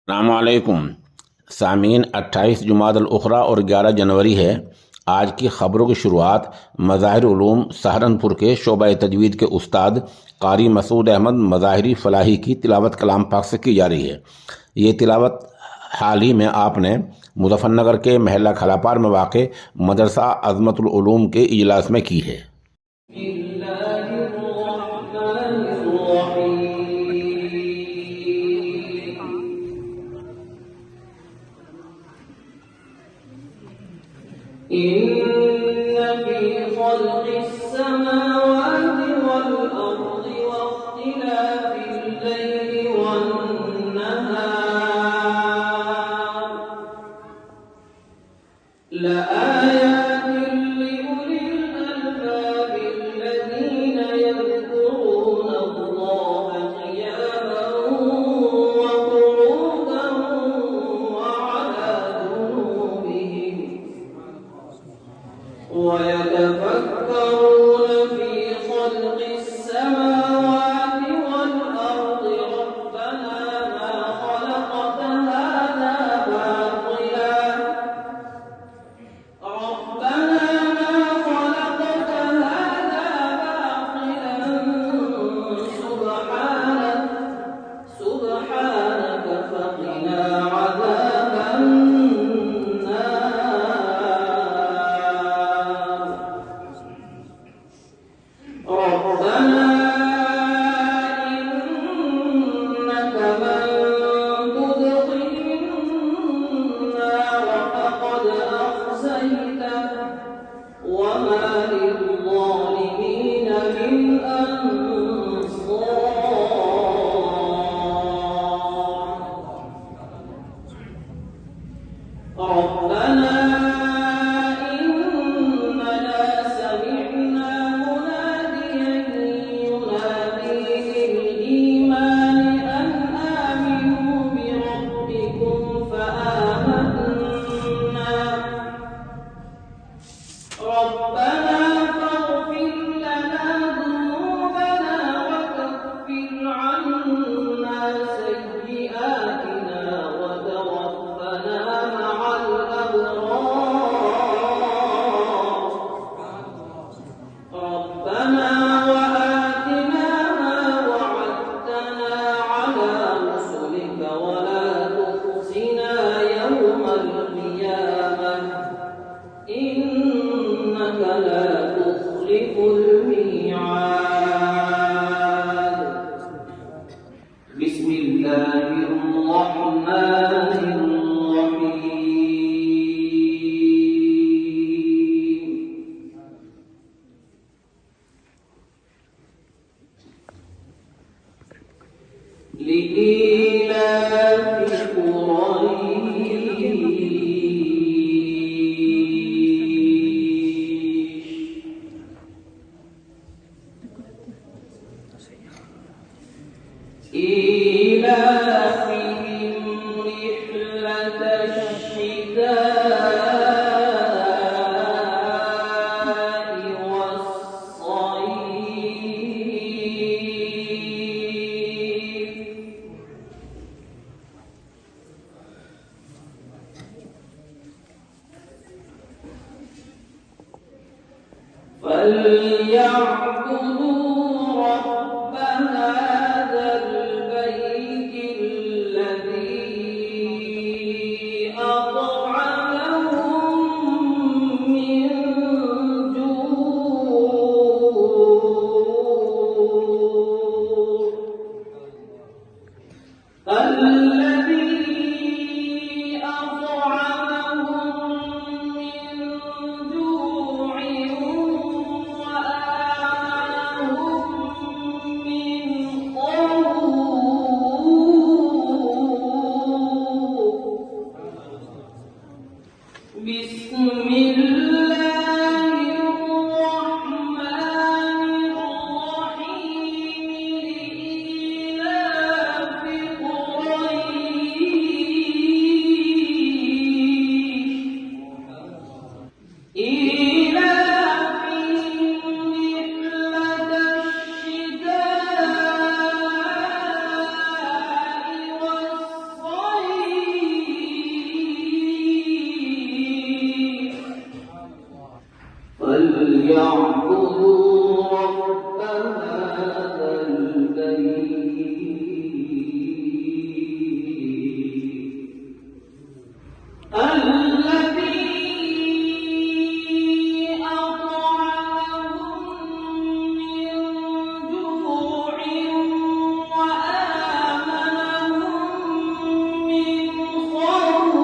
अस्सलामुअलैकुम सामीन। 28 जुमादल उखरा और 11 जनवरी है। आज की ख़बरों की शुरुआत मज़ाहिर उलूम सहारनपुर के शोबा तजवीद के उस्ताद कारी मसूद अहमद मज़ाहिरी फ़लाही की तिलावत कलाम पाक से की जा रही है। ये तिलावत हाल ही में आपने मुज़फ़्फ़रनगर के महल्ला खलापार में वाक़ मदरसा अज़मतुल उलूम के इजलास में की है। إن في خلق السماوات والأرض واختلاف الليل والنهار لآيات لأولي الألباب الذين يذكرون الله قياما وقعودا وعلى جنوبهم ويتفكرون في خلق السماوات والأرض ربنا ما خلقت هذا باطلا سبحانك فقنا عذاب النار ربنا إنك من تدخل النار فقد أخزيته وما للظالمين من أنصار ربنا إننا سمعنا مناديا ينادي للإيمان أن آمنوا بربكم فآمنا ربنا فاغفر لنا ذنوبنا وكفر عنا سيئاتنا وتوفنا مع الأبرار ربنا وآتنا ما وعدتنا على رسلك ولا تخزنا يوم القيامة إنك لا تخلف الميعاد بسم الله الرحمن الرحيم لإيلاف إيلافهم رحلة الشتاء والصيف فليعبدوا رب هذا البيت الذي أطعمهم من جوع الذي أطعمهم من جوع وآمنهم الذي أطعمهم من جوع وآمنهم من خوف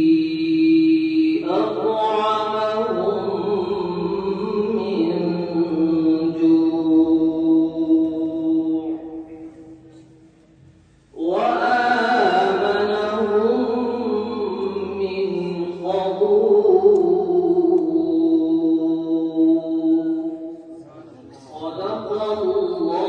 الذي أطعمهم من جوع وآمنهم من خوف صدق الله